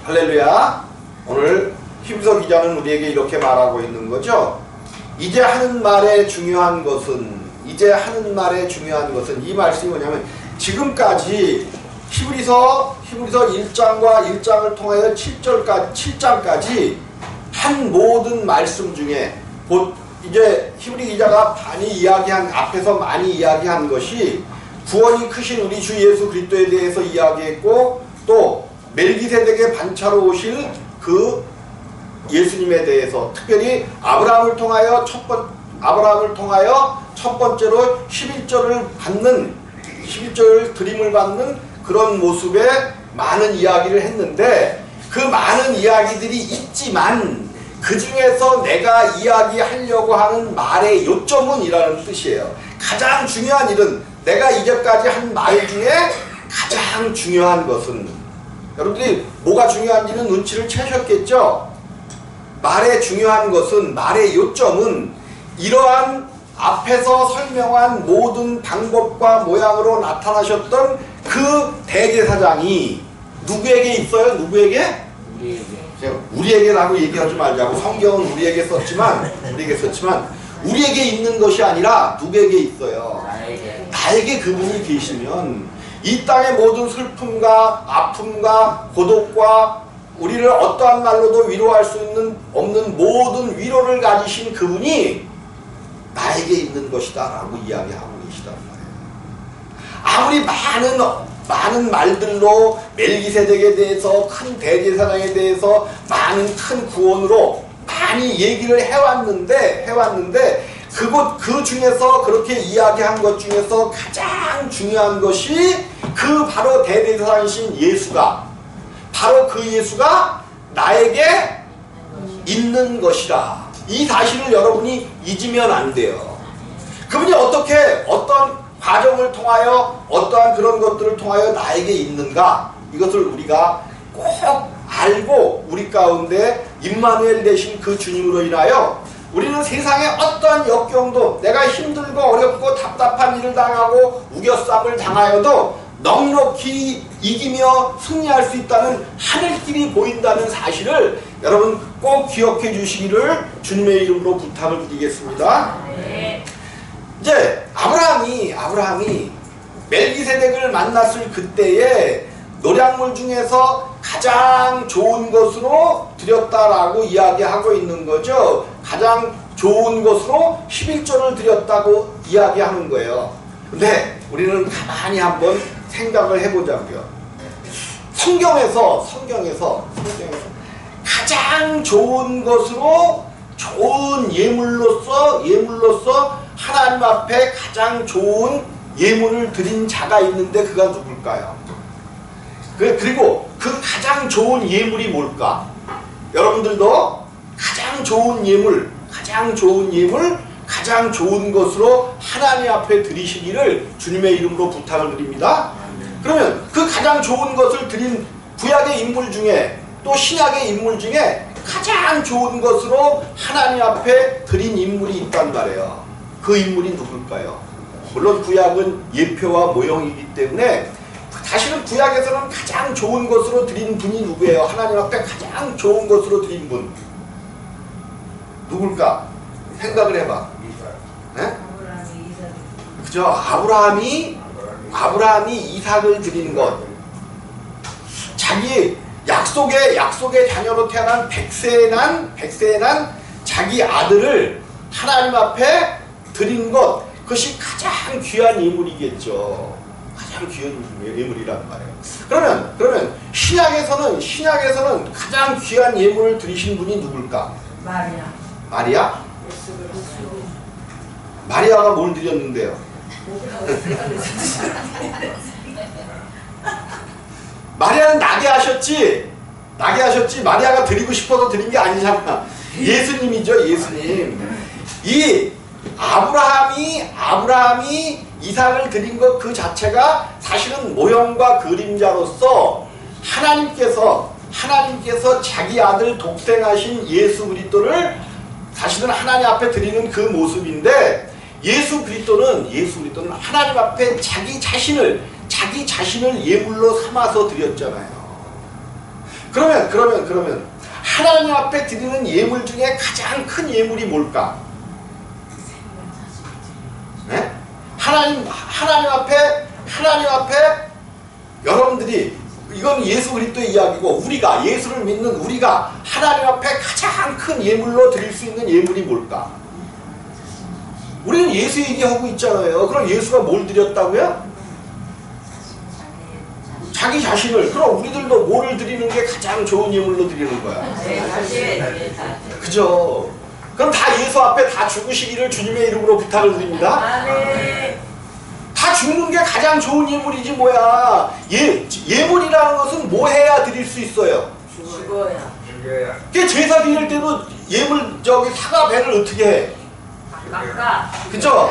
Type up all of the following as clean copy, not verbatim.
할렐루야. 오늘 히브리서 기자는 우리에게 이렇게 말하고 있는 거죠. 이제 하는 말의 중요한 것은 이 말씀이 뭐냐면 지금까지 히브리서 1장과 1장을 통하여 7장까지 한 모든 말씀 중에 이제 히브리 기자가 앞에서 많이 이야기한 것이 구원이 크신 우리 주 예수 그리스도에 대해서 이야기했고, 또 멜기세덱의 반차로 오실 그 예수님에 대해서, 특별히 아브라함을 통하여 첫 번째로 11절을 드림을 받는 그런 모습에 많은 이야기를 했는데, 그 많은 이야기들이 있지만 그 중에서 내가 이야기하려고 하는 말의 요점은 이라는 뜻이에요. 가장 중요한 일은, 내가 이제까지 한 말 중에 가장 중요한 것은, 여러분들이 뭐가 중요한지는 눈치를 채셨겠죠? 말의 중요한 것은, 말의 요점은 이러한 앞에서 설명한 모든 방법과 모양으로 나타나셨던 그 대제사장이 누구에게 있어요? 누구에게? 우리에게라고 얘기하지 말자고. 성경은 우리에게 썼지만 우리에게 있는 것이 아니라 누구에게 있어요? 나에게 그분이 계시면 이 땅의 모든 슬픔과 아픔과 고독과 우리를 어떠한 말로도 위로할 수 없는 모든 위로를 가지신 그분이 나에게 있는 것이다 라고 이야기하고 계시단 말이에요. 아무리 많은 말들로 멜기세덱에 대해서, 큰 대제사장에 대해서 많은 큰 구원으로 많이 얘기를 해왔는데 그 중에서, 그렇게 이야기한 것 중에서 가장 중요한 것이 그 바로 대제사장이신 예수가, 바로 그 예수가 나에게 있는 것이라. 이 사실을 여러분이 잊으면 안 돼요. 그분이 어떤 과정을 통하여, 어떠한 그런 것들을 통하여 나에게 있는가, 이것을 우리가 꼭 알고 우리 가운데 임마누엘 되신 그 주님으로 인하여 우리는 세상의 어떠한 역경도, 내가 힘들고 어렵고 답답한 일을 당하고 우겨쌈을 당하여도 넉넉히 이기며 승리할 수 있다는 하늘길이 보인다는 사실을 여러분 꼭 기억해 주시기를 주님의 이름으로 부탁을 드리겠습니다. 네. 이제 아브라함이 멜기세덱을 만났을 그때에 노략물 중에서 가장 좋은 것으로 드렸다라고 이야기하고 있는 거죠. 가장 좋은 것으로 11조를 드렸다고 이야기하는 거예요. 근데 우리는 가만히 한번 생각을 해보자고요. 성경에서 가장 좋은 것으로, 좋은 예물로서 하나님 앞에 가장 좋은 예물을 드린 자가 있는데 그가 누굴까요? 그리고 그 가장 좋은 예물이 뭘까? 여러분들도 가장 좋은 예물, 가장 좋은 것으로 하나님 앞에 드리시기를 주님의 이름으로 부탁을 드립니다. 그러면 그 가장 좋은 것을 드린 구약의 인물 중에, 또 신약의 인물 중에 가장 좋은 것으로 하나님 앞에 드린 인물이 있단 말이에요. 그 인물이 누굴까요? 물론 구약은 예표와 모형이기 때문에 사실은 구약에서는 가장 좋은 것으로 드린 분이 누구예요? 하나님 앞에 가장 좋은 것으로 드린 분 누굴까? 생각을 해봐. 네? 그죠? 아브라함이 이삭을 드린 것, 자기 약속의 자녀로 태어난 백세에 난 자기 아들을 하나님 앞에 드린 것, 그것이 가장 귀한 예물이겠죠. 가장 귀한 예물이란 말이에요. 그러면 신약에서는 가장 귀한 예물을 드리신 분이 누굴까? 마리아? 마리아가 뭘 드렸는데요? 마리아는 나게 하셨지. 마리아가 드리고 싶어서 드린 게 아니잖아. 예수님이죠, 예수님. 이 아브라함이 이삭을 드린 것 그 자체가 사실은 모형과 그림자로서 하나님께서 자기 아들 독생하신 예수 그리스도를 사실은 하나님 앞에 드리는 그 모습인데, 예수 그리스도는 하나님 앞에 자기 자신을 예물로 삼아서 드렸잖아요. 그러면 하나님 앞에 드리는 예물 중에 가장 큰 예물이 뭘까? 네? 하나님 앞에 여러분들이, 이건 예수 그리스도의 이야기고, 우리가 예수를 믿는 우리가 하나님 앞에 가장 큰 예물로 드릴 수 있는 예물이 뭘까? 우리는 예수 얘기하고 있잖아요. 그럼 예수가 뭘 드렸다고요? 자기 자신을. 그럼 우리들도 뭐를 드리는 게 가장 좋은 예물로 드리는 거야? 그죠? 그럼 다 예수 앞에 다 죽으시기를 주님의 이름으로 부탁을 드립니다. 다 죽는 게 가장 좋은 예물이지 뭐야. 예물이라는 것은 뭐 해야 드릴 수 있어요? 죽어야. 그 제사 드릴 때도 예물 사과 배를 어떻게 해? 깎아. 그죠?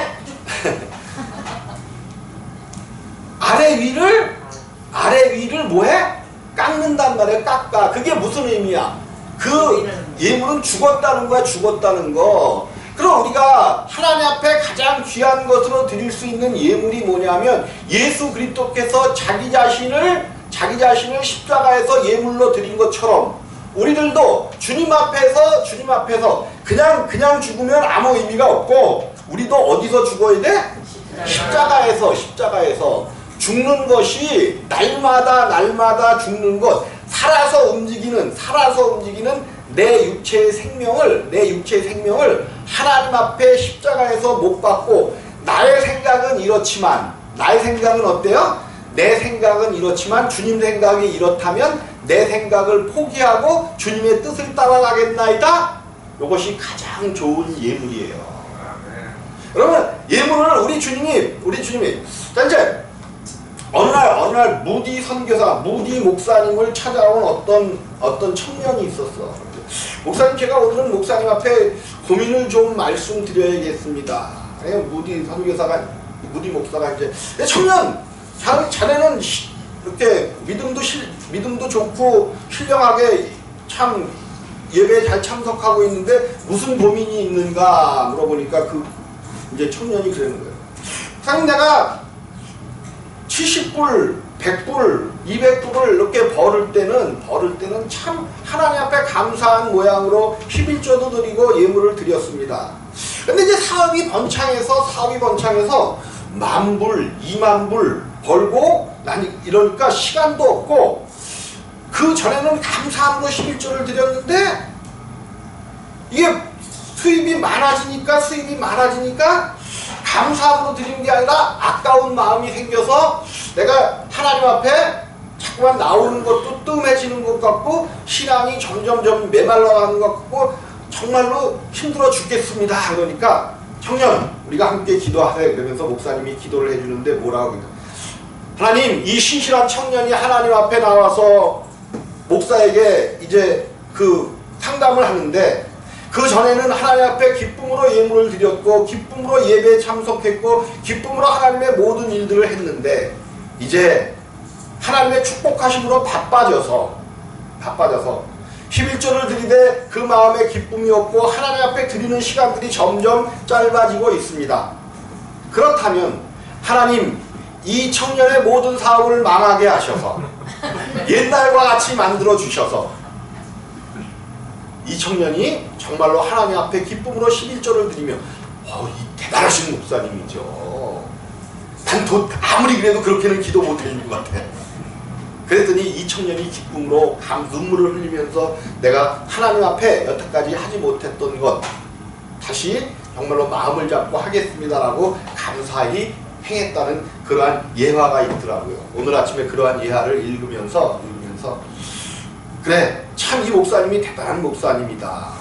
아래 위를 뭐해? 깎는단 말이야. 깎아. 그게 무슨 의미야? 그 예물은 죽었다는 거야. 죽었다는 거. 그럼 우리가 하나님 앞에 가장 귀한 것으로 드릴 수 있는 예물이 뭐냐면, 예수 그리스도께서 자기 자신을 십자가에서 예물로 드린 것처럼 우리들도 주님 앞에서 그냥 죽으면 아무 의미가 없고, 우리도 어디서 죽어야 돼? 십자가에서 죽는 것이 날마다 죽는 것, 살아서 움직이는 내 육체의 생명을 하나님 앞에 십자가에서 못 받고, 나의 생각은 이렇지만, 나의 생각은 어때요? 내 생각은 이렇지만 주님 생각이 이렇다면 내 생각을 포기하고 주님의 뜻을 따라가겠나이다. 이것이 가장 좋은 예물이에요. 그러면 예물을 우리 주님이 자, 이제 어느 날 무디 목사님을 찾아온 어떤 청년이 있었어. 목사님, 제가 오늘은 목사님 앞에 고민을 좀 말씀드려야겠습니다. 무디 목사가 이제, 청년, 자네는 이렇게 믿음도 좋고 신령하게 참 예배에 잘 참석하고 있는데 무슨 고민이 있는가 물어보니까 이제 청년이 그러는 거예요. 사장님, 내가 70불, 100불, 200불을 이렇게 벌을 때는 참 하나님 앞에 감사한 모양으로 11조도 드리고 예물을 드렸습니다. 근데 이제 사업이 번창해서 10,000불, 20,000불 벌고 이러니까 시간도 없고, 그 전에는 감사함으로 11조를 드렸는데 이게 수입이 많아지니까 감사함으로 드리는 게 아니라 아까운 마음이 생겨서 내가 하나님 앞에 자꾸만 나오는 것도 뜸해지는 것 같고, 신앙이 점점 메말라가는 것 같고, 정말로 힘들어 죽겠습니다. 그러니까 청년, 우리가 함께 기도하세요. 그러면서 목사님이 기도를 해주는데 뭐라고 그래요? 하나님, 이 신실한 청년이 하나님 앞에 나와서 목사에게 이제 그 상담을 하는데, 그 전에는 하나님 앞에 기쁨으로 예물을 드렸고, 기쁨으로 예배에 참석했고, 기쁨으로 하나님의 모든 일들을 했는데, 이제 하나님의 축복하심으로 바빠져서 11조를 드리되 그 마음에 기쁨이 없고 하나님 앞에 드리는 시간들이 점점 짧아지고 있습니다. 그렇다면 하나님, 이 청년의 모든 사업을 망하게 하셔서 옛날과 같이 만들어 주셔서 이 청년이 정말로 하나님 앞에 기쁨으로 11조를 드리며, 이 대단하신 목사님이죠. 난 아무리 그래도 그렇게는 기도 못 해줄 것 같아. 그랬더니 이 청년이 기쁨으로 눈물을 흘리면서 내가 하나님 앞에 여태까지 하지 못했던 것 다시 정말로 마음을 잡고 하겠습니다라고 감사히 행했다는 그러한 예화가 있더라고요. 오늘 아침에 그러한 예화를 읽으면서 그래, 참 이 목사님이 대단한 목사님이다.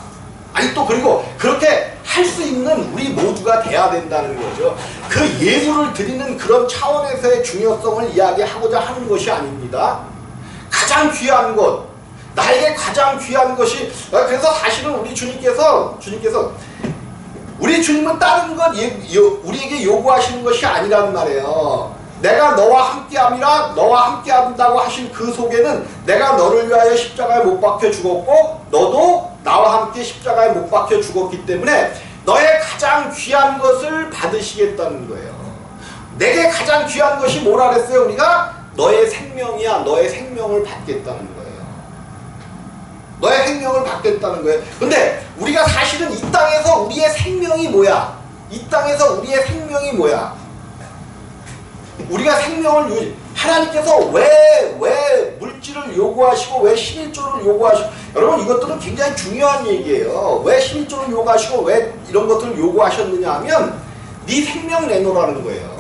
아니, 또 그리고 그렇게 할 수 있는 우리 모두가 돼야 된다는 거죠. 그 예물을 드리는 그런 차원에서의 중요성을 이야기하고자 하는 것이 아닙니다. 가장 귀한 것, 나에게 가장 귀한 것이, 그래서 사실은 우리 주님께서 우리 주님은 다른 것 우리에게 요구하시는 것이 아니란 말이에요. 내가 너와 함께함이라, 너와 함께한다고 하신 그 속에는 내가 너를 위하여 십자가에 못 박혀 죽었고 너도 나와 함께 십자가에 못 박혀 죽었기 때문에 너의 가장 귀한 것을 받으시겠다는 거예요. 내게 가장 귀한 것이 뭐라 그랬어요? 우리가 너의 생명이야. 너의 생명을 받겠다는 거예요. 너의 생명을 받겠다는 거예요. 근데 우리가 사실은 이 땅에서 우리의 생명이 뭐야? 이 땅에서 우리의 생명이 뭐야? 우리가 생명을 하나님께서 왜 물질을 요구하시고 왜 11조를 요구하시고, 여러분 이것들은 굉장히 중요한 얘기예요. 왜 11조를 요구하시고 왜 이런 것들을 요구하셨느냐 하면 네 생명 내놓으라는 거예요.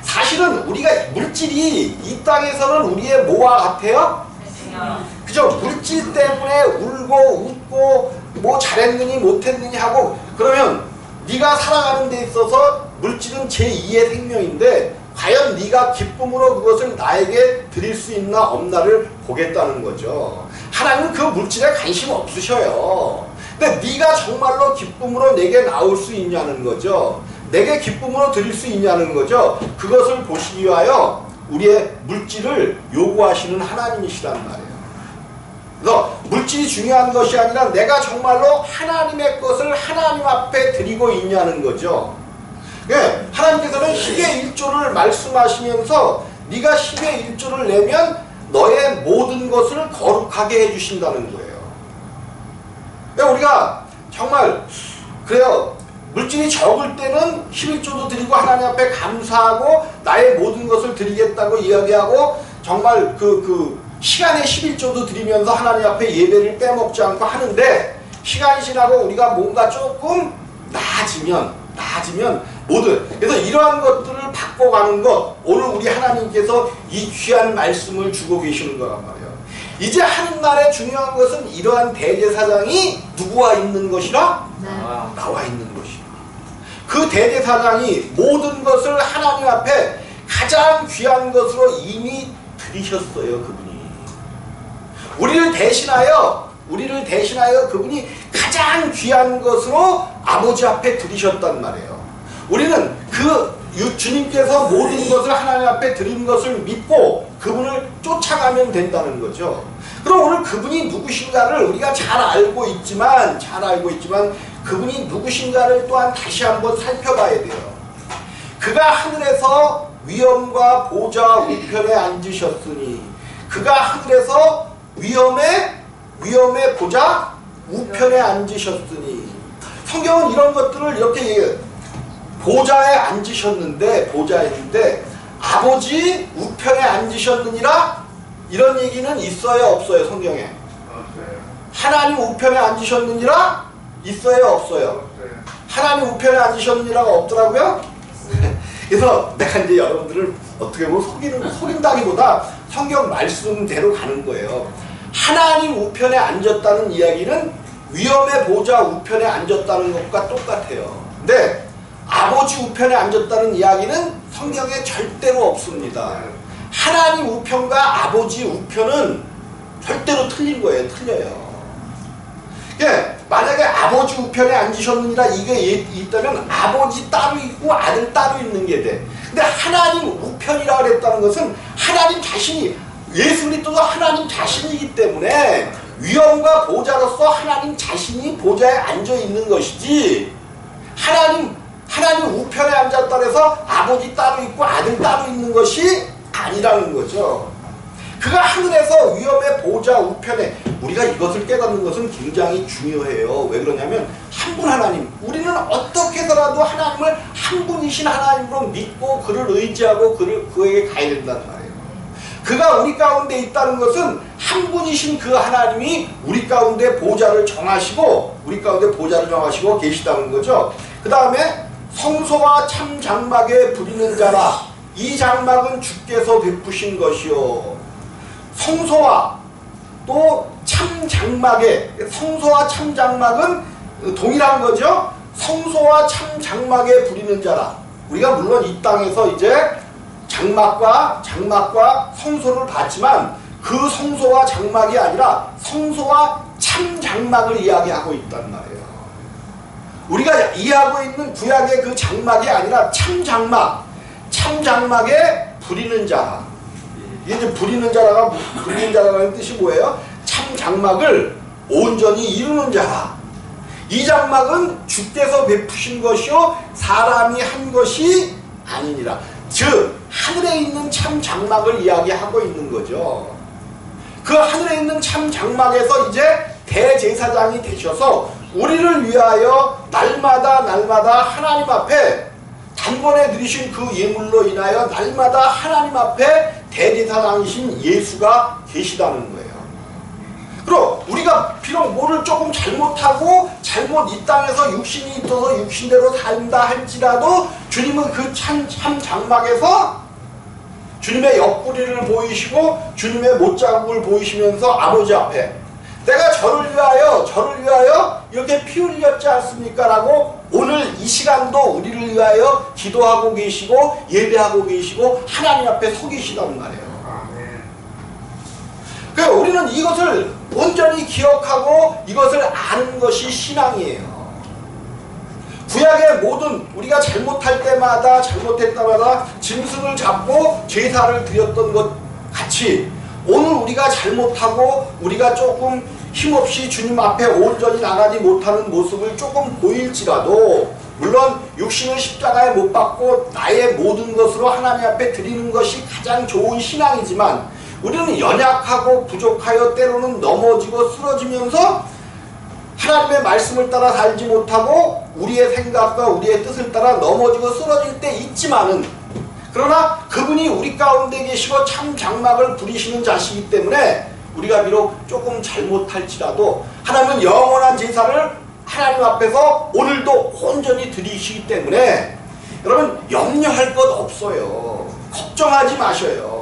사실은 우리가 물질이 이 땅에서는 우리의 뭐와 같아요? 그죠? 물질 때문에 울고 웃고 뭐 잘했느니 못했느니 하고 그러면 네가 살아가는 데 있어서 물질은 제2의 생명인데 과연 네가 기쁨으로 그것을 나에게 드릴 수 있나 없나를 보겠다는 거죠. 하나님은 그 물질에 관심 없으셔요. 근데 네가 정말로 기쁨으로 내게 나올 수 있냐는 거죠. 내게 기쁨으로 드릴 수 있냐는 거죠. 그것을 보시기 위하여 우리의 물질을 요구하시는 하나님이시란 말이에요. 그래서 물질이 중요한 것이 아니라 내가 정말로 하나님의 것을 하나님 앞에 드리고 있냐는 거죠. 예, 하나님께서는 10의 1조를 말씀하시면서 네가 10의 1조를 내면 너의 모든 것을 거룩하게 해주신다는 거예요. 그러니까 우리가 정말 그래요. 물질이 적을 때는 11조도 드리고 하나님 앞에 감사하고 나의 모든 것을 드리겠다고 이야기하고 정말 시간에 11조도 드리면서 하나님 앞에 예배를 빼먹지 않고 하는데 시간이 지나고 우리가 뭔가 조금 나아지면 그래서 이러한 것들을 바꿔가는 것, 오늘 우리 하나님께서 이 귀한 말씀을 주고 계시는 거란 말이에요. 이제 하늘날의 중요한 것은 이러한 대제사장이 누구와 있는 것이라? 나와 있는 것이라. 그 대제사장이 모든 것을 하나님 앞에 가장 귀한 것으로 이미 드리셨어요. 그분이 우리를 대신하여 그분이 가장 귀한 것으로 아버지 앞에 드리셨단 말이에요. 우리는 주님께서 모든 것을 하나님 앞에 드린 것을 믿고 그분을 쫓아가면 된다는 거죠. 그럼 오늘 그분이 누구신가를 우리가 잘 알고 있지만 그분이 누구신가를 또한 다시 한번 살펴봐야 돼요. 그가 하늘에서 위엄과 보좌 우편에 앉으셨으니, 그가 하늘에서 위엄의 보좌 우편에 앉으셨으니, 성경은 이런 것들을 이렇게 얘기해요. 보좌에 앉으셨는데 아버지 우편에 앉으셨느니라, 이런 얘기는 있어요 없어요? 성경에 하나님 우편에 앉으셨느니라 있어요 없어요? 하나님 우편에 앉으셨느니라가 없더라고요. 그래서 내가 이제 여러분들을 어떻게 보면 속인다기보다 성경 말씀대로 가는 거예요. 하나님 우편에 앉았다는 이야기는 위엄의 보좌 우편에 앉았다는 것과 똑같아요. 근데 아버지 우편에 앉았다는 이야기는 성경에 절대로 없습니다. 하나님 우편과 아버지 우편은 절대로 틀린 거예요. 틀려요. 예, 만약에 아버지 우편에 앉으셨느니라 이게 있다면 아버지 따로 있고 아들 따로 있는 게 돼. 근데 하나님 우편이라 그랬다는 것은 하나님 자신이, 예수 그리스도도 하나님 자신이기 때문에 위엄과 보좌로서 하나님 자신이 보좌에 앉아 있는 것이지, 하나님 우편에 앉았다 해서 아버지 따로 있고 아들 따로 있는 것이 아니라는 거죠. 그가 하늘에서 위엄의 보좌 우편에, 우리가 이것을 깨닫는 것은 굉장히 중요해요. 왜 그러냐면 한 분 하나님, 우리는 어떻게 해서라도 하나님을 한 분이신 하나님으로 믿고 그를 의지하고 그에게 가야 된다는 말이에요. 그가 우리 가운데 있다는 것은 한 분이신 그 하나님이 우리 가운데 보좌를 정하시고 계시다는 거죠. 그 다음에 성소와 참 장막에 부리는 자라, 이 장막은 주께서 베푸신 것이요. 성소와 또 참 장막에, 성소와 참 장막은 동일한 거죠. 성소와 참 장막에 부리는 자라. 우리가 물론 이 땅에서 이제 장막과 성소를 봤지만 그 성소와 장막이 아니라 성소와 참 장막을 이야기하고 있단 말이에요. 우리가 이해하고 있는 구약의 그 장막이 아니라 참 장막에 부리는 자라. 이게 이제 부리는 자라는 뜻이 뭐예요? 참 장막을 온전히 이루는 자라. 이 장막은 주께서 베푸신 것이요 사람이 한 것이 아니니라. 즉 하늘에 있는 참 장막을 이야기하고 있는 거죠. 그 하늘에 하늘에 있는 참 장막에서 이제 대제사장이 되셔서 우리를 위하여 날마다 하나님 앞에 단번에 드리신 그 예물로 인하여 날마다 하나님 앞에 대제사장이신 예수가 계시다는 거예요. 그럼 우리가 비록 뭐를 조금 잘못하고 잘못 이 땅에서 육신이 있어서 육신대로 산다 할지라도 주님은 그 참 장막에서 주님의 옆구리를 보이시고 주님의 못자국을 보이시면서 아버지 앞에 내가 저를 위하여 이렇게 피 흘렸지 않습니까? 라고 오늘 이 시간도 우리를 위하여 기도하고 계시고 예배하고 계시고 하나님 앞에 서 계시단 말이에요. 그러니까 우리는 이것을 온전히 기억하고 이것을 아는 것이 신앙이에요. 구약의 모든 우리가 잘못할 때마다 짐승을 잡고 제사를 드렸던 것 같이 오늘 우리가 잘못하고 우리가 조금 힘없이 주님 앞에 온전히 나가지 못하는 모습을 조금 보일지라도 물론 육신을 십자가에 못 박고 나의 모든 것으로 하나님 앞에 드리는 것이 가장 좋은 신앙이지만 우리는 연약하고 부족하여 때로는 넘어지고 쓰러지면서 하나님의 말씀을 따라 살지 못하고 우리의 생각과 우리의 뜻을 따라 넘어지고 쓰러질 때 있지만은 그러나 그분이 우리 가운데 계시고 참 장막을 부리시는 자시기 때문에 우리가 비록 조금 잘못할지라도 하나님은 영원한 제사를 하나님 앞에서 오늘도 온전히 드리시기 때문에 여러분 염려할 것 없어요. 걱정하지 마셔요.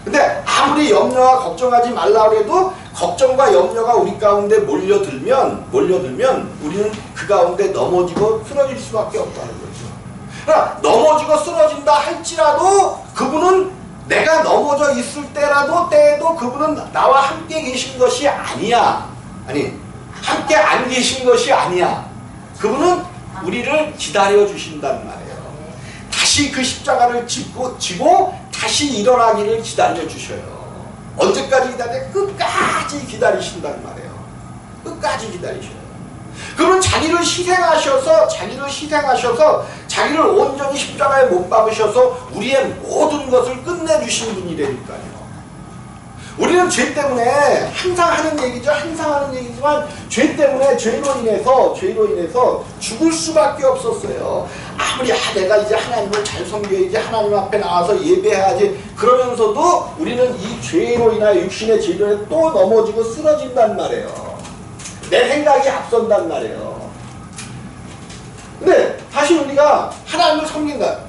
근데 아무리 염려와 걱정하지 말라고 해도 걱정과 염려가 우리 가운데 몰려들면 우리는 그 가운데 넘어지고 쓰러질 수밖에 없다는 거죠. 그러나 넘어지고 쓰러진다 할지라도 그분은 내가 넘어져 있을 때에도 그분은 나와 함께 계신 것이 아니야. 아니 함께 안 계신 것이 아니야. 그분은 우리를 기다려 주신단 말이에요. 다시 그 십자가를 지고 다시 일어나기를 기다려 주셔요. 언제까지 기다려? 끝까지 기다리신단 말이에요. 끝까지 기다리셔요. 그러면 자기를 희생하셔서 자기를 온전히 십자가에 못 박으셔서 우리의 모든 것을 끝내주신 분이라니까요. 우리는 죄 때문에 항상 하는 얘기지만 죄 때문에 죄로 인해서 죽을 수밖에 없었어요. 아무리 내가 이제 하나님을 잘 섬겨야지 하나님 앞에 나와서 예배해야지 그러면서도 우리는 이 죄로 인하여 육신의 죄로 인해 또 넘어지고 쓰러진단 말이에요. 내 생각이 앞선단 말이에요. 근데 다시 우리가 하나님을 섬긴다.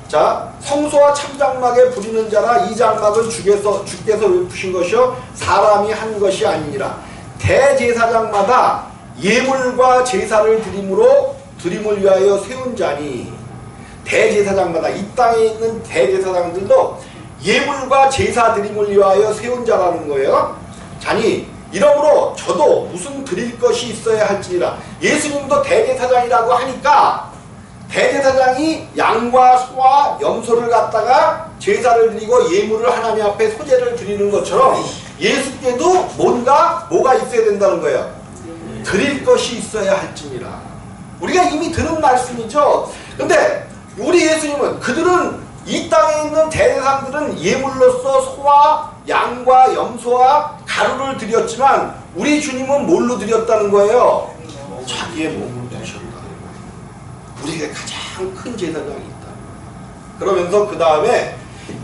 자, 성소와 참장막에 부리는 자라 이 장막은 주께서 베푸신 것이요 사람이 한 것이 아니니라. 대제사장마다 예물과 제사를 드림을 위하여 세운 자니 대제사장마다 이 땅에 있는 대제사장들도 예물과 제사 드림을 위하여 세운 자라는 거예요. 자니 이러므로 저도 무슨 드릴 것이 있어야 할지니라. 예수님도 대제사장이라고 하니까 대제사장이 양과 소와 염소를 갖다가 제사를 드리고 예물을 하나님 앞에 소제를 드리는 것처럼 예수께도 뭐가 있어야 된다는 거예요. 드릴 것이 있어야 할지니라. 우리가 이미 들은 말씀이죠. 근데 우리 예수님은 그들은 이 땅에 있는 대제사장들은 예물로서 소와 양과 염소와 가루를 드렸지만 우리 주님은 뭘로 드렸다는 거예요? 자기의 몸으로 드리셨다. 우리에게 가장 큰 제사장이 있다. 그러면서 그 다음에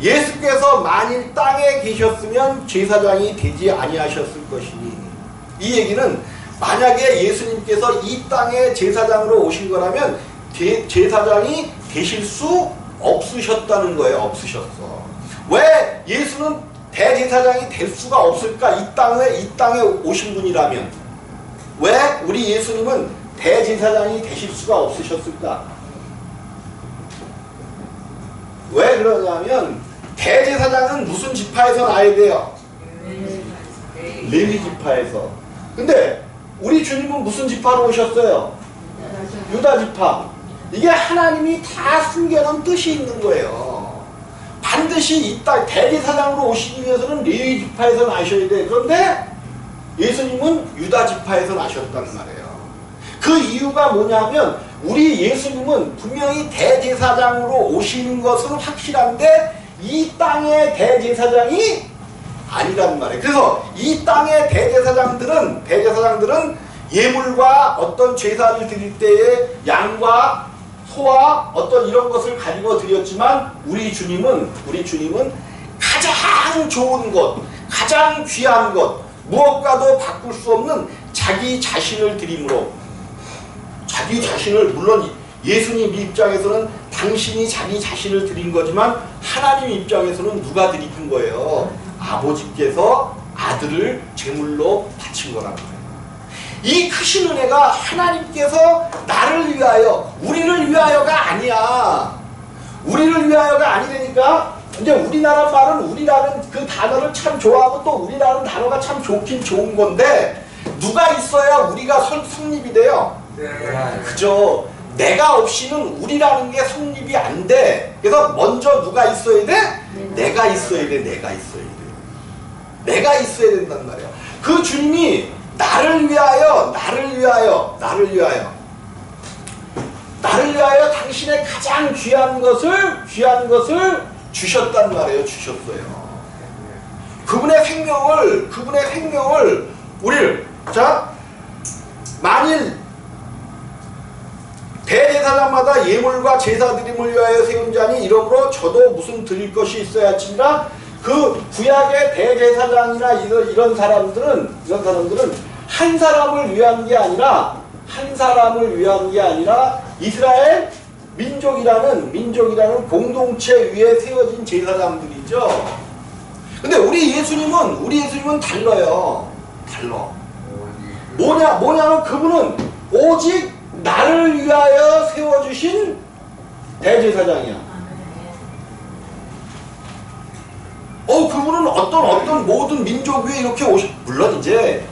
예수께서 만일 땅에 계셨으면 제사장이 되지 아니하셨을 것이니 이 얘기는 만약에 예수님께서 이 땅에 제사장으로 오신 거라면 제사장이 되실 수 없으셨다는 거예요. 없으셨어. 왜 예수는 대제사장이 될 수가 없을까? 이 땅에 오신 분이라면 왜 우리 예수님은 대제사장이 되실 수가 없으셨을까? 왜 그러냐면 대제사장은 무슨 지파에서 나야 돼요? 레위 지파에서. 근데 우리 주님은 무슨 지파로 오셨어요? 유다 지파. 이게 하나님이 다 숨겨놓은 뜻이 있는 거예요. 반드시 이 땅 대제사장으로 오시기 위해서는 레위 지파에서 나셔야 돼. 그런데 예수님은 유다 지파에서 나셨단 말이에요. 그 이유가 뭐냐면 우리 예수님은 분명히 대제사장으로 오시는 것은 확실한데 이 땅의 대제사장이 아니란 말이에요. 그래서 이 땅의 대제사장들은 예물과 어떤 제사를 드릴 때에 양과 소와 어떤 이런 것을 가지고 드렸지만 우리 주님은 가장 좋은 것, 가장 귀한 것, 무엇과도 바꿀 수 없는 자기 자신을 드림으로, 자기 자신을, 물론 예수님 입장에서는 당신이 자기 자신을 드린 거지만 하나님 입장에서는 누가 드린 거예요? 아버지께서 아들을 제물로 바친 거란 거예요. 이 크신 은혜가 하나님께서 나를 위하여, 우리를 위하여가 아니야. 우리를 위하여가 아니라니까. 이제 우리나라 말은, 우리라는 그 단어를 참 좋아하고 또 우리라는 단어가 참 좋긴 좋은 건데 누가 있어야 우리가 성립이 돼요? 그죠? 내가 없이는 우리라는 게 성립이 안 돼. 그래서 먼저 누가 있어야 돼? 내가 있어야 돼. 내가 있어야 돼. 내가 있어야 된단 말이야. 그 주님이 나를 위하여 당신의 가장 귀한 것을 주셨단 말이에요. 주셨어요. 그분의 생명을 우리를, 자, 만일 대제사장마다 예물과 제사드림을 위하여 세운 자니 이러므로 저도 무슨 드릴 것이 있어야 할지니라. 그 구약의 대제사장이나 이런 사람들은 한 사람을 위한 게 아니라 이스라엘 민족이라는 공동체 위에 세워진 제사장들이죠. 근데 우리 예수님은 달라요. 뭐냐면 그분은 오직 나를 위하여 세워주신 대제사장이야. 그분은 어떤 모든 민족 위에 이렇게 물론 이제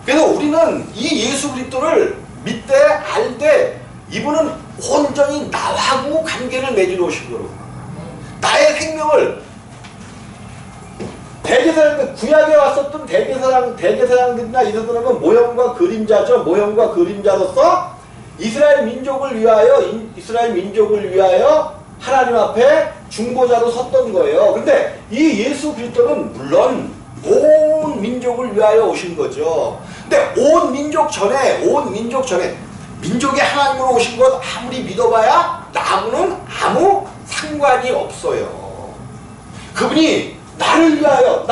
그래서 우리는 이 예수 그리스도를 믿되 알되 이분은 온전히 나하고 관계를 맺으러 오신 거로, 나의 생명을, 대제사장, 구약에 왔었던 대제사장들이나 이 사람은 모형과 그림자죠. 모형과 그림자로서 이스라엘 민족을 위하여 하나님 앞에 중보자로 섰던 거예요. 근데 이 예수 그리스도는 물론 온 민족을 위하여 오신 거죠. 근데 온 민족 전에 민족이 하나님으로 오신 것 아무리 믿어봐야 나하고는 아무 상관이 없어요. 그분이 나를 위하여,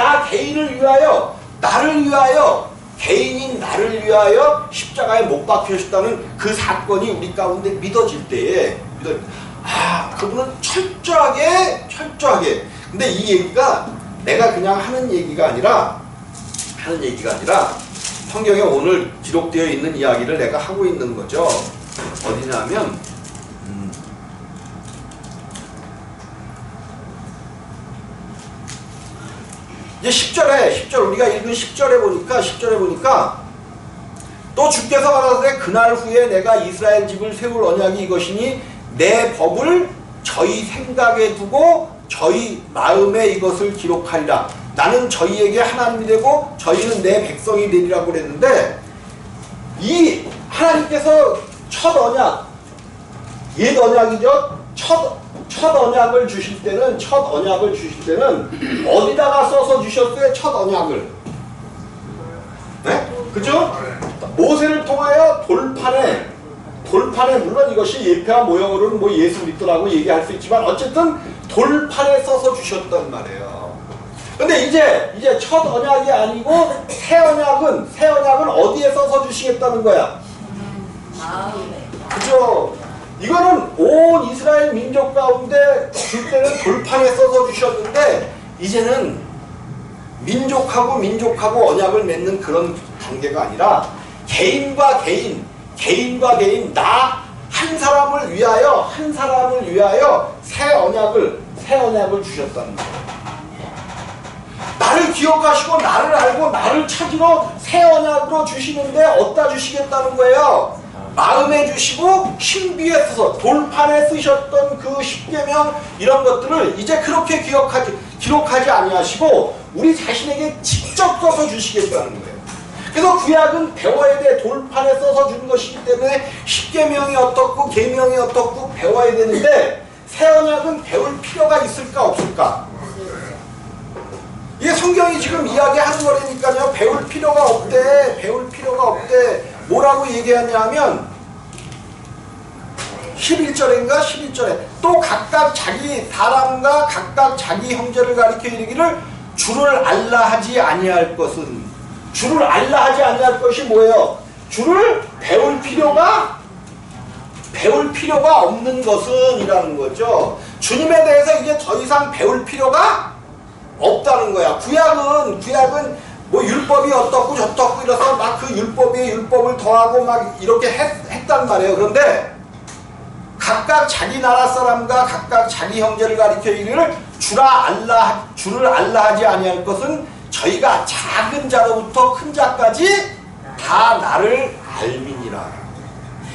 개인인 나를 위하여 십자가에 못 박히셨다는 그 사건이 우리 가운데 믿어질 때에 그분은 철저하게. 근데 이 얘기가 내가 그냥 하는 얘기가 아니라 성경에 오늘 기록되어 있는 이야기를 내가 하고 있는 거죠. 어디냐면 이제 10절 우리가 읽은 10절에 보니까 또 주께서 가라사대 그날 후에 내가 이스라엘 집을 세울 언약이 이것이니 내 법을 저희 생각에 두고 저희 마음에 이것을 기록하리라. 나는 저희에게 하나님이 되고 저희는 내 백성이 되리라고 그랬는데, 이 하나님께서 첫 언약, 옛 언약이죠. 첫 언약을 주실 때는 어디다가 써서 주셨어요? 첫 언약을. 네? 그죠? 모세를 통하여 돌판에 물론 이것이 예표와 모형으로는 뭐 예수 그리스도라고 얘기할 수 있지만 어쨌든 돌판에 써서 주셨단 말이에요. 근데 이제 첫 언약이 아니고 새 언약은 어디에 써서 주시겠다는 거야? 마음에. 그죠? 이거는 온 이스라엘 민족 가운데 줄 때는 돌판에 써서 주셨는데 이제는 민족하고 언약을 맺는 그런 관계가 아니라 개인과 개인 나 한 사람을 위하여 새 언약을 주셨다는 거예요. 나를 기억하시고 나를 알고 나를 찾으러 새 언약으로 주시는데 어디다 주시겠다는 거예요? 마음에 주시고 신비에 써서 돌판에 쓰셨던 그 십계명 이런 것들을 이제 그렇게 기록하지 아니하시고 우리 자신에게 직접 써서 주시겠다는 거예요. 그래서 구약은 배워야 돼. 돌판에 써서 준 것이기 때문에 십계명이 어떻고 계명이 어떻고 배워야 되는데 새 언약은 배울 필요가 있을까 없을까? 성경이 지금 이야기하는 거라니까요. 배울 필요가 없대. 배울 필요가 없대. 뭐라고 얘기하냐면 11절인가 11절에 또 각각 자기 사람과 각각 자기 형제를 가리켜 이르기를 주를 알라 하지 아니할 것은, 주를 알라 하지 아니할 것이 뭐예요? 주를 배울 필요가 없는 것은 이라는 거죠. 주님에 대해서 이제 더 이상 배울 필요가 없다는 거야. 구약은 뭐 율법이 어떻고 저떻고 이래서 막 그 율법에 율법을 더하고 막 이렇게 했단 말이에요. 그런데 각각 자기 나라 사람과 각각 자기 형제를 가리켜 이르기를 주를 알라 하지 아니할 것은 저희가 작은 자로부터 큰 자까지 다 나를 알미니라.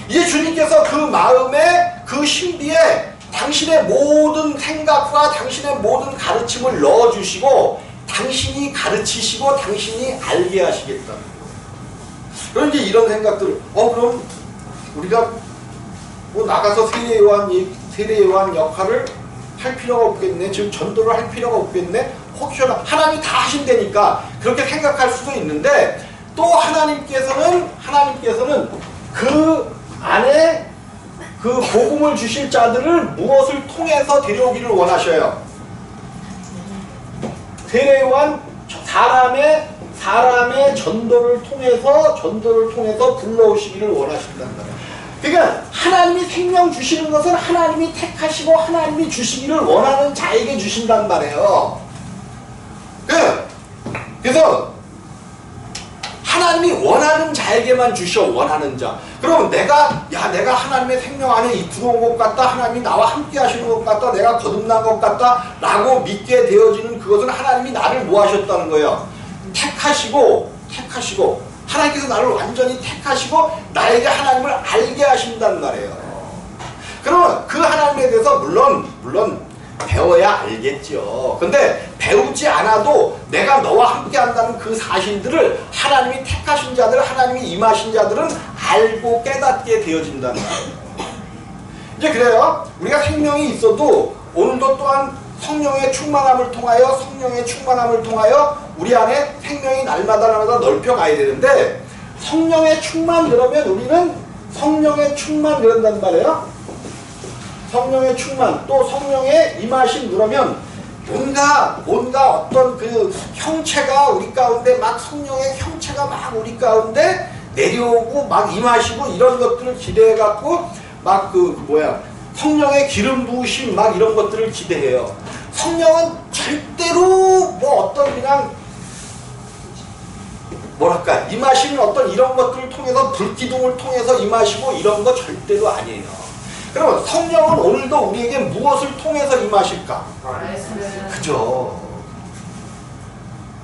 이제 주님께서 그 마음에 그 신비에 당신의 모든 생각과 당신의 모든 가르침을 넣어주시고 당신이 가르치시고 당신이 알게 하시겠다. 그럼 이제 이런 생각들을 그럼 우리가 뭐 나가서 세례요한 역할을 할 필요가 없겠네. 지금 전도를 할 필요가 없겠네. 혹시나 하나님이 다 하신다니까 그렇게 생각할 수도 있는데 또 하나님께서는 그 안에 그 복음을 주실 자들을 무엇을 통해서 데려오기를 원하셔요? 세례요한 사람의 전도를 통해서 불러오시기를 원하신단 말이에요. 그러니까 하나님이 생명 주시는 것은 하나님이 택하시고 하나님이 주시기를 원하는 자에게 주신단 말이에요. 그래서 하나님이 원하는 자에게만 주셔. 원하는 자. 그럼 내가 하나님의 생명 안에 들어온 것 같다, 하나님이 나와 함께 하시는 것 같다, 내가 거듭난 것 같다 라고 믿게 되어지는 그것은 하나님이 나를 뭐 하셨다는 거예요? 택하시고 하나님께서 나를 완전히 택하시고 나에게 하나님을 알게 하신단 말이에요. 그러면 그 하나님에 대해서 물론 배워야 알겠죠. 근데 배우지 않아도 내가 너와 함께 한다는 그 사실들을 하나님이 택하신 자들, 하나님이 임하신 자들은 알고 깨닫게 되어진다는 거예요. 이제 그래요. 우리가 생명이 있어도 오늘도 또한 성령의 충만함을 통하여 우리 안에 생명이 날마다 넓혀 가야 되는데 성령의 충만 그러면 우리는 성령의 충만 그런단 말이에요. 성령의 충만 또 성령의 임하심 그러면 뭔가 어떤 그 형체가 우리 가운데 막 성령의 형체가 막 우리 가운데 내려오고 막 임하시고 이런 것들을 기대해 갖고 막 성령의 기름 부으심 막 이런 것들을 기대해요. 성령은 절대로 뭐 어떤 그냥 임하시는 어떤 이런 것들을 통해서 불기둥을 통해서 임하시고 이런 거 절대로 아니에요. 그러면 성령은 오늘도 우리에게 무엇을 통해서 임하실까? 그죠?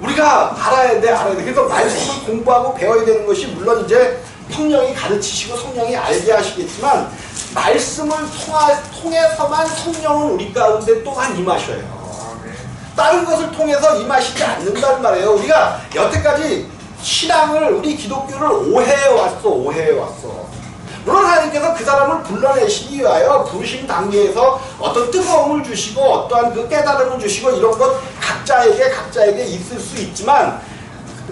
우리가 알아야 돼. 그래서 말씀을 공부하고 배워야 되는 것이 물론 이제 성령이 가르치시고 성령이 알게 하시겠지만 말씀을 통해서만 성령은 우리 가운데 또한 임하셔요. 다른 것을 통해서 임하시지 않는단 말이에요. 우리가 여태까지 신앙을 우리 기독교를 오해해 왔어. 물론 하나님께서 그 사람을 불러내시기 위하여 부르심 단계에서 어떤 뜨거움을 주시고 어떠한 그 깨달음을 주시고 이런 것 각자에게 있을 수 있지만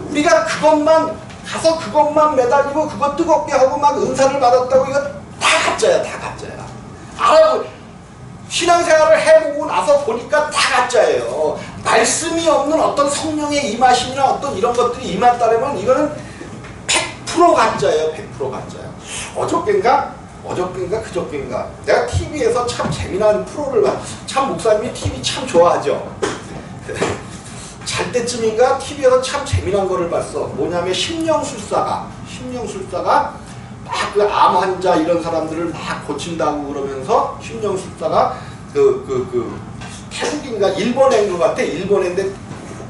우리가 그것만 매달리고 그것 뜨겁게 하고 막 은사를 받았다고 이거 다 가짜야. 신앙생활을 해보고 나서 보니까 다 가짜예요. 말씀이 없는 어떤 성령의 임하심이나 어떤 이런 것들이 임했다면 이거는 100% 가짜예요. 100% 가짜야. 어저껜가 내가 TV에서 참 재미난 프로를 참 목사님이 TV 참 좋아하죠. 잘 때쯤인가 TV에서 참 재미난 거를 봤어. 뭐냐면 심령술사가 막 그 암 환자 이런 사람들을 막 고친다고 그러면서 심령술사가 태국인가 일본인 것 같아. 일본인데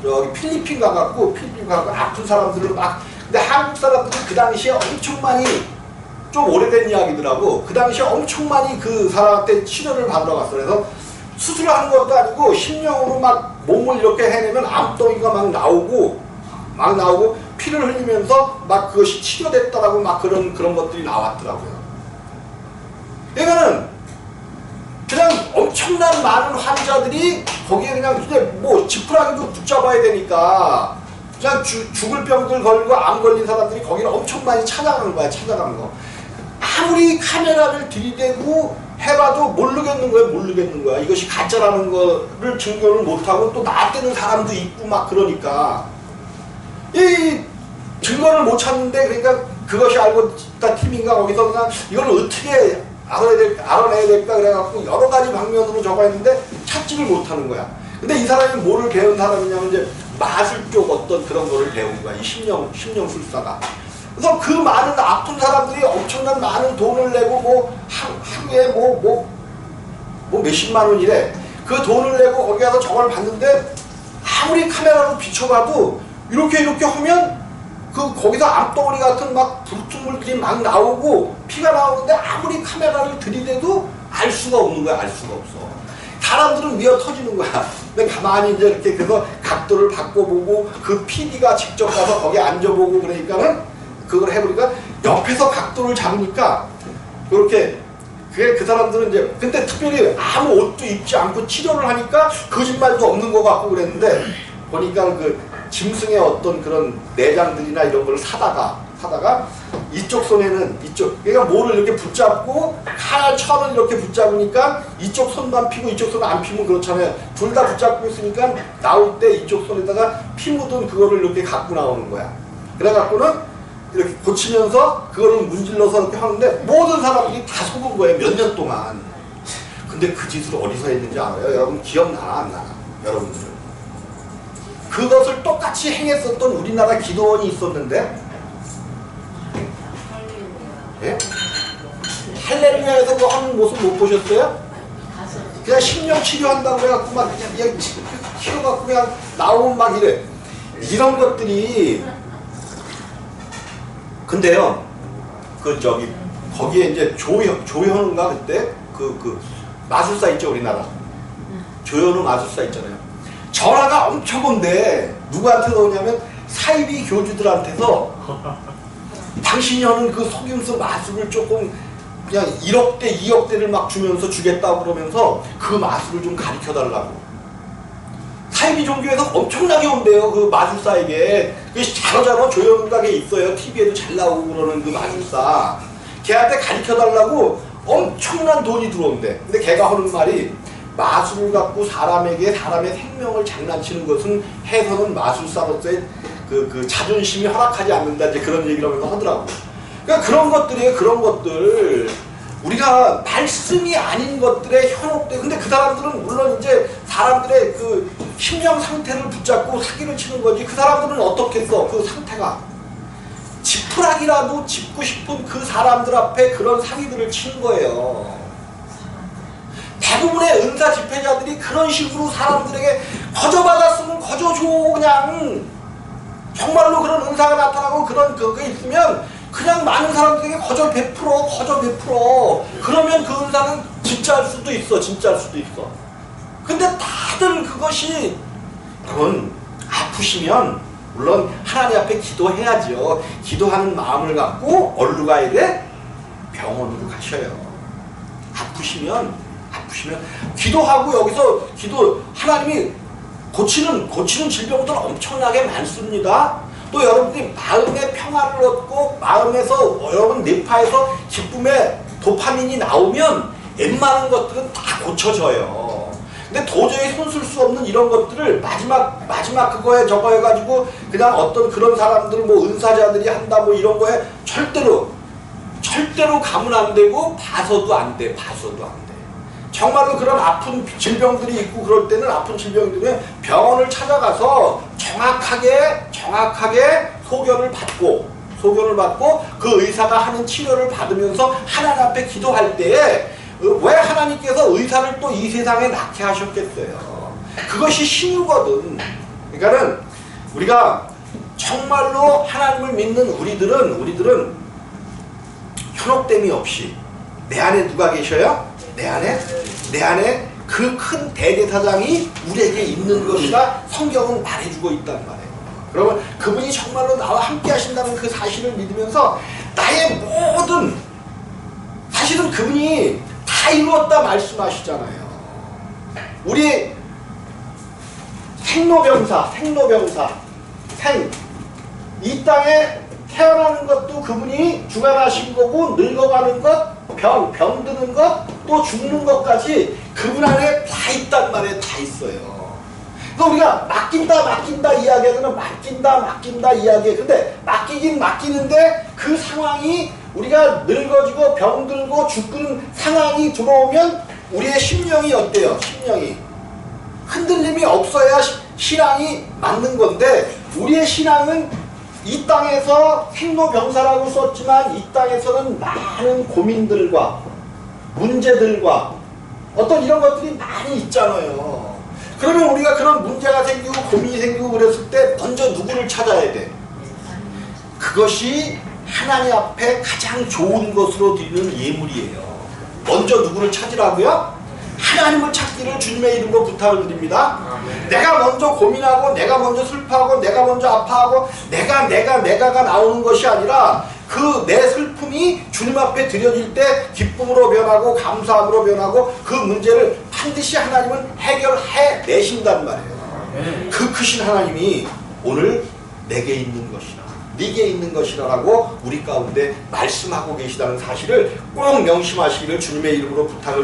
저기 필리핀 가갖고 아픈 사람들을 막 근데 한국 사람들이 그 당시에 엄청 많이 좀 오래된 이야기더라고. 그 당시에 엄청 많이 그 사람한테 치료를 받으러 갔어. 그래서 수술하는 것도 아니고 심령으로 막 몸을 이렇게 해내면 암덩이가 막 나오고 피를 흘리면서 막 그것이 치료됐다라고 막 그런 것들이 나왔더라고요. 그러니까는 그냥 엄청난 많은 환자들이 거기에 그냥 뭐 지푸라기도 붙잡아야 되니까 그냥 죽을 병들 걸리고 암 걸린 사람들이 거기를 엄청 많이 찾아가는 거야. 찾아가는 거. 아무리 카메라를 들이대고 해봐도 모르겠는 거야. 모르겠는 거야. 이것이 가짜라는 거를 증명을 못하고 또 놔대는 사람도 있고 막 그러니까 이 증거를 못 찾는데 그러니까 그것이 알고 있다 팀인가 거기서 그냥 이걸 어떻게 알아내야 될까 그래갖고 여러 가지 방면으로 적어했는데 찾지를 못하는 거야. 근데 이 사람이 뭐를 배운 사람이냐면 이제 마술 쪽 어떤 그런 거를 배운 거야. 이 심령술사가. 그래서 그 많은 아픈 사람들이 엄청난 많은 돈을 내고 뭐 하루에 뭐 몇십만 원이래. 그 돈을 내고 거기 가서 저걸 봤는데 아무리 카메라로 비춰봐도 이렇게 하면 그 거기서 암덩어리 같은 막 불투물들이 막 나오고 피가 나오는데 아무리 카메라를 들이대도 알 수가 없는 거야. 알 수가 없어. 사람들은 미어 터지는 거야. 근데 가만히 이제 이렇게 그래서 각도를 바꿔보고 그 PD가 직접 가서 거기 앉아보고 그러니까는 그걸 해보니까 옆에서 각도를 잡으니까 그렇게 그 사람들은 이제 근데 특별히 아무 옷도 입지 않고 치료를 하니까 거짓말도 없는 것 같고 그랬는데 보니까 그 짐승의 어떤 그런 내장들이나 이런 걸 사다가 이쪽 손에는 이쪽 그러니까 뭐를 이렇게 붙잡고 하나 천을 이렇게 붙잡으니까 이쪽 손만 피고 이쪽 손 안 피면 그렇잖아요. 둘 다 붙잡고 있으니까 나올 때 이쪽 손에다가 피 묻은 그거를 이렇게 갖고 나오는 거야. 그래갖고는 이렇게 고치면서 그거를 문질러서 이렇게 하는데 모든 사람들이 다 속은 거예요. 몇 년 동안. 근데 그 짓을 어디서 했는지 알아요? 여러분 기억나나 안 나나? 여러분들은. 그것을 똑같이 행했었던 우리나라 기도원이 있었는데 예? 할렐루야에서 뭐 하는 모습 못 보셨어요? 그냥 심령 치료한다고 해갖고 막 그냥 치료갖고 그냥 나오면 막 이래. 이런 것들이 근데요 그 저기 거기에 이제 조현우인가 그때 그 마술사 있죠 우리나라 조현우 마술사 있잖아요. 전화가 엄청 온대. 누구한테서 오냐면 사이비 교주들한테서 당신이 하는 그 속임수 마술을 조금 그냥 1억대 2억대를 막 주면서 주겠다고 그러면서 그 마술을 좀 가르쳐달라고. 사이비 종교에서 엄청나게 온대요. 그 마술사에게. 그 자로자로 조연가게 있어요. TV에도 잘 나오고 그러는 그 마술사. 걔한테 가르쳐달라고 엄청난 돈이 들어온대. 근데 걔가 하는 말이 마술을 갖고 사람의 생명을 장난치는 것은 해서는 마술사로서의 그 자존심이 허락하지 않는다. 이제 그런 얘기를 하면서 하더라고. 그러니까 그런 것들이에요. 그런 것들. 우리가 말씀이 아닌 것들에 현혹돼. 근데 그 사람들은 물론 이제 사람들의 그 심령 상태를 붙잡고 사기를 치는 거지. 그 사람들은 어떻겠어? 그 상태가. 지푸라기라도 짚고 싶은 그 사람들 앞에 그런 사기들을 치는 거예요. 대부분의 은사 집회자들이 그런 식으로 사람들에게 거저 받았으면 거저 줘. 그냥 정말로 그런 은사가 나타나고 그런 그게 있으면 그냥 많은 사람들에게 거저 베풀어. 그러면 그 은사는 진짜일 수도 있어. 근데 다들 그건 아프시면 물론 하나님 앞에 기도해야죠. 기도하는 마음을 갖고 어디로 가야 돼? 병원으로 가셔요. 아프시면 기도하고 여기서 하나님이 고치는 질병들 엄청나게 많습니다. 또 여러분들이 마음의 평화를 얻고 마음에서 여러분 뇌파에서 기쁨의 도파민이 나오면 웬만한 것들은 다 고쳐져요. 근데 도저히 손쓸 수 없는 이런 것들을 마지막 그거에 저거 해가지고 그냥 어떤 그런 사람들 뭐 은사자들이 한다 뭐 이런 거에 절대로 가면 안 되고 봐서도 안 돼. 정말로 그런 아픈 질병들이 있고 그럴 때는 아픈 질병들은 병원을 찾아가서 정확하게 소견을 받고 그 의사가 하는 치료를 받으면서 하나님 앞에 기도할 때에 왜 하나님께서 의사를 또 이 세상에 낳게 하셨겠어요? 그것이 신유거든. 그러니까는 우리가 정말로 하나님을 믿는 우리들은 현혹됨이 없이 내 안에 누가 계셔요? 내 안에 그 큰 대제사장이 우리에게 있는 것이라 성경은 말해주고 있단 말이에요. 그러면 그분이 정말로 나와 함께 하신다는 그 사실을 믿으면서 나의 모든 사실은 그분이 다 이루었다 말씀하시잖아요. 우리 생로병사, 이 땅에 태어나는 것도 그분이 주관하신 거고, 늙어가는 것, 병드는 것, 또 죽는 것까지 그분 안에 다 있단 말이에요. 다 있어요. 그러니까 우리가 맡긴다 이야기하면 맡긴다 이야기해. 근데 맡기긴 맡기는데 그 상황이 우리가 늙어지고 병들고 죽는 상황이 들어오면 우리의 심령이 어때요? 심령이 흔들림이 없어야 신앙이 맞는 건데, 우리의 신앙은 이 땅에서 생로병사라고 썼지만 이 땅에서는 많은 고민들과 문제들과 어떤 이런 것들이 많이 있잖아요. 그러면 우리가 그런 문제가 생기고 고민이 생기고 그랬을 때 먼저 누구를 찾아야 돼? 그것이 하나님 앞에 가장 좋은 것으로 드리는 예물이에요. 먼저 누구를 찾으라고요? 하나님을 찾기를 주님의 이름으로 부탁을 드립니다. 내가 먼저 고민하고 내가 먼저 슬퍼하고 내가 먼저 아파하고 내가가 나오는 것이 아니라 그 내 슬픔이 주님 앞에 드려질 때 기쁨으로 변하고 감사함으로 변하고 그 문제를 반드시 하나님은 해결해 내신단 말이에요. 그 크신 하나님이 오늘 내게 있는 것이라 네게 있는 것이라라고 우리 가운데 말씀하고 계시다는 사실을 꼭 명심하시기를 주님의 이름으로 부탁을